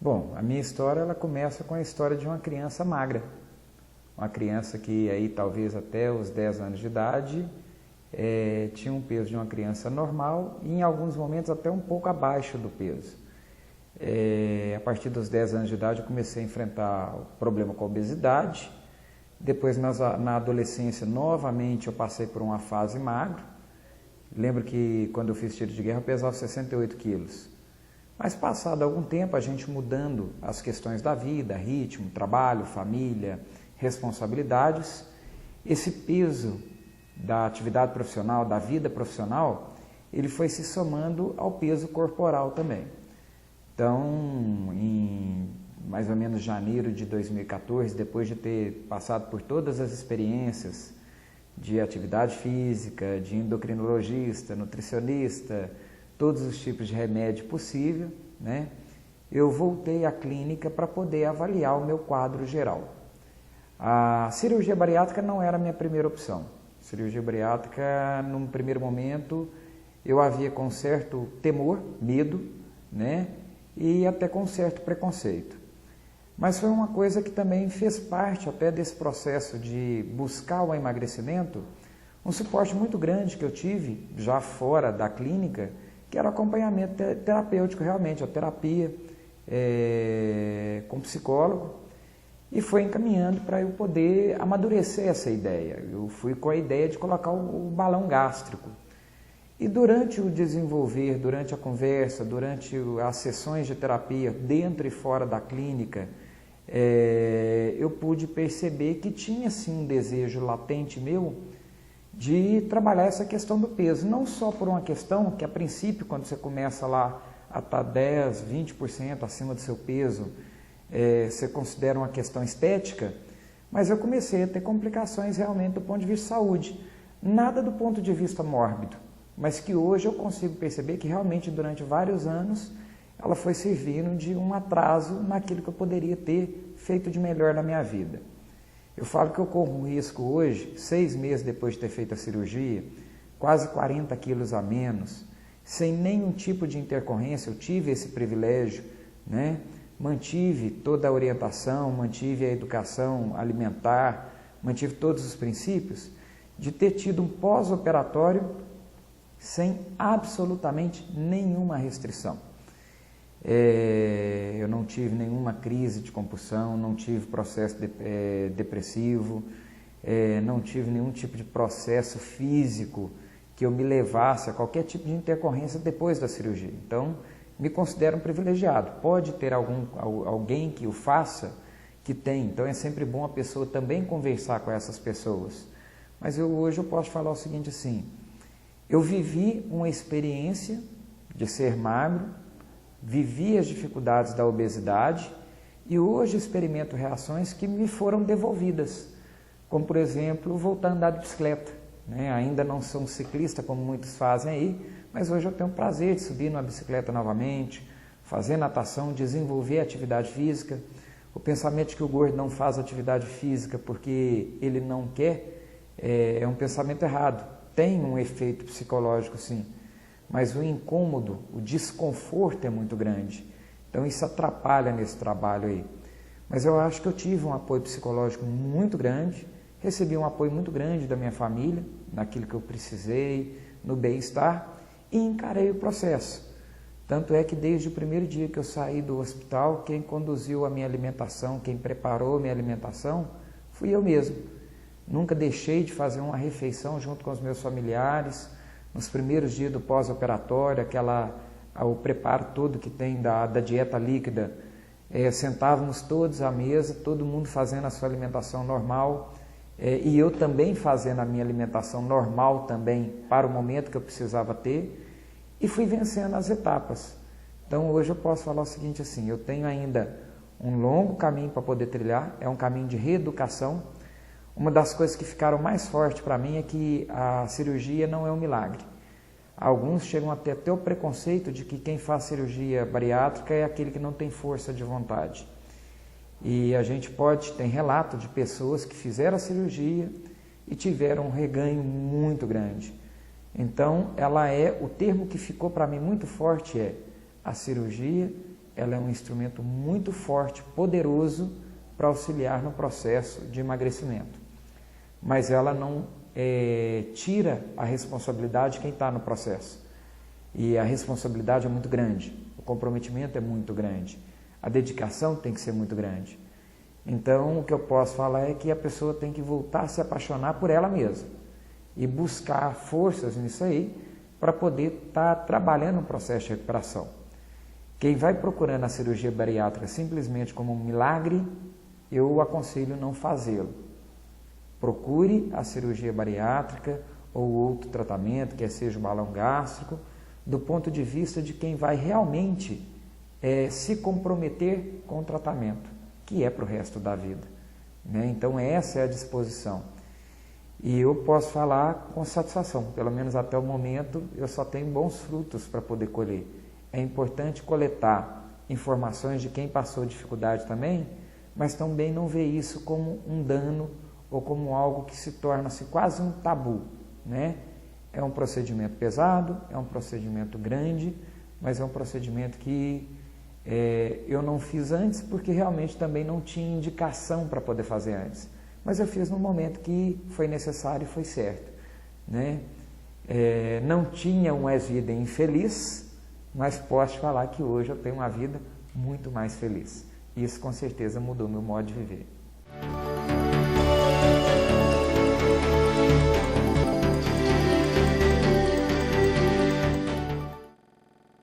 Bom, a minha história ela começa com a história de uma criança magra. Uma criança que aí talvez até os 10 anos de idade tinha um peso de uma criança normal e em alguns momentos até um pouco abaixo do peso. A partir dos 10 anos de idade eu comecei a enfrentar o problema com a obesidade. Depois na adolescência novamente eu passei por uma fase magro. Lembro que quando eu fiz tiro de guerra eu pesava 68 quilos. Mas passado algum tempo a gente mudando as questões da vida, ritmo, trabalho, família, responsabilidades, esse peso da atividade profissional, da vida profissional, ele foi se somando ao peso corporal também. Então, em mais ou menos janeiro de 2014, depois de ter passado por todas as experiências de atividade física, de endocrinologista, nutricionista, todos os tipos de remédio possível, né? Eu voltei à clínica para poder avaliar o meu quadro geral. A cirurgia bariátrica não era a minha primeira opção. Cirurgia bariátrica, num primeiro momento, eu havia com certo temor, medo, né? E até com certo preconceito. Mas foi uma coisa que também fez parte até desse processo de buscar o emagrecimento, um suporte muito grande que eu tive, já fora da clínica, que era o acompanhamento terapêutico realmente, a terapia com psicólogo, e foi encaminhando para eu poder amadurecer essa ideia. Eu fui com a ideia de colocar o balão gástrico. E durante o desenvolver, durante a conversa, durante as sessões de terapia, dentro e fora da clínica, eu pude perceber que tinha sim um desejo latente meu de trabalhar essa questão do peso, não só por uma questão que a princípio, quando você começa lá a estar 10, 20% acima do seu peso, você considera uma questão estética, mas eu comecei a ter complicações realmente do ponto de vista de saúde, nada do ponto de vista mórbido, mas que hoje eu consigo perceber que realmente durante vários anos ela foi servindo de um atraso naquilo que eu poderia ter feito de melhor na minha vida. Eu falo que eu corro um risco hoje, 6 meses depois de ter feito a cirurgia, quase 40 quilos a menos, sem nenhum tipo de intercorrência, eu tive esse privilégio, né? Mantive toda a orientação, mantive a educação alimentar, mantive todos os princípios, de ter tido um pós-operatório sem absolutamente nenhuma restrição. Eu não tive nenhuma crise de compulsão, não tive processo depressivo, não tive nenhum tipo de processo físico que eu me levasse a qualquer tipo de intercorrência depois da cirurgia. Então, me considero um privilegiado. Pode ter alguém que o faça, que tem. Então, é sempre bom a pessoa também conversar com essas pessoas. Mas hoje eu posso falar o seguinte assim, eu vivi uma experiência de ser magro, vivi as dificuldades da obesidade e hoje experimento reações que me foram devolvidas, como por exemplo, voltar a andar de bicicleta, né? Ainda não sou um ciclista como muitos fazem aí, mas hoje eu tenho o prazer de subir numa bicicleta novamente, fazer natação, desenvolver atividade física. O pensamento de que o gordo não faz atividade física porque ele não quer é um pensamento errado, tem um efeito psicológico sim, mas o incômodo, o desconforto é muito grande. Então isso atrapalha nesse trabalho aí. Mas eu acho que eu tive um apoio psicológico muito grande, recebi um apoio muito grande da minha família, naquilo que eu precisei, no bem-estar, e encarei o processo. Tanto é que desde o primeiro dia que eu saí do hospital, quem conduziu a minha alimentação, quem preparou a minha alimentação, fui eu mesmo. Nunca deixei de fazer uma refeição junto com os meus familiares. Nos primeiros dias do pós-operatório, o preparo todo que tem da dieta líquida, sentávamos todos à mesa, todo mundo fazendo a sua alimentação normal, e eu também fazendo a minha alimentação normal também para o momento que eu precisava ter, e fui vencendo as etapas. Então hoje eu posso falar o seguinte assim, eu tenho ainda um longo caminho para poder trilhar, é um caminho de reeducação. Uma das coisas que ficaram mais fortes para mim é que a cirurgia não é um milagre. Alguns chegam até o preconceito de que quem faz cirurgia bariátrica é aquele que não tem força de vontade. E a gente tem relato de pessoas que fizeram a cirurgia e tiveram um reganho muito grande. Então, o termo que ficou para mim muito forte é: a cirurgia ela é um instrumento muito forte, poderoso para auxiliar no processo de emagrecimento. Mas ela não tira a responsabilidade de quem está no processo. E a responsabilidade é muito grande, o comprometimento é muito grande, a dedicação tem que ser muito grande. Então, o que eu posso falar é que a pessoa tem que voltar a se apaixonar por ela mesma e buscar forças nisso aí para poder estar trabalhando no processo de recuperação. Quem vai procurando a cirurgia bariátrica simplesmente como um milagre, eu aconselho não fazê-lo. Procure a cirurgia bariátrica ou outro tratamento, quer seja o balão gástrico, do ponto de vista de quem vai realmente se comprometer com o tratamento, que é para o resto da vida, né? Então essa é a disposição. E eu posso falar com satisfação, pelo menos até o momento eu só tenho bons frutos para poder colher. É importante coletar informações de quem passou dificuldade também, mas também não ver isso como um dano ou como algo que se torna-se quase um tabu, né? É um procedimento pesado, é um procedimento grande, mas é um procedimento que eu não fiz antes porque realmente também não tinha indicação para poder fazer antes. Mas eu fiz no momento que foi necessário e foi certo, né? Não tinha um ex-vida infeliz, mas posso te falar que hoje eu tenho uma vida muito mais feliz. Isso com certeza mudou meu modo de viver.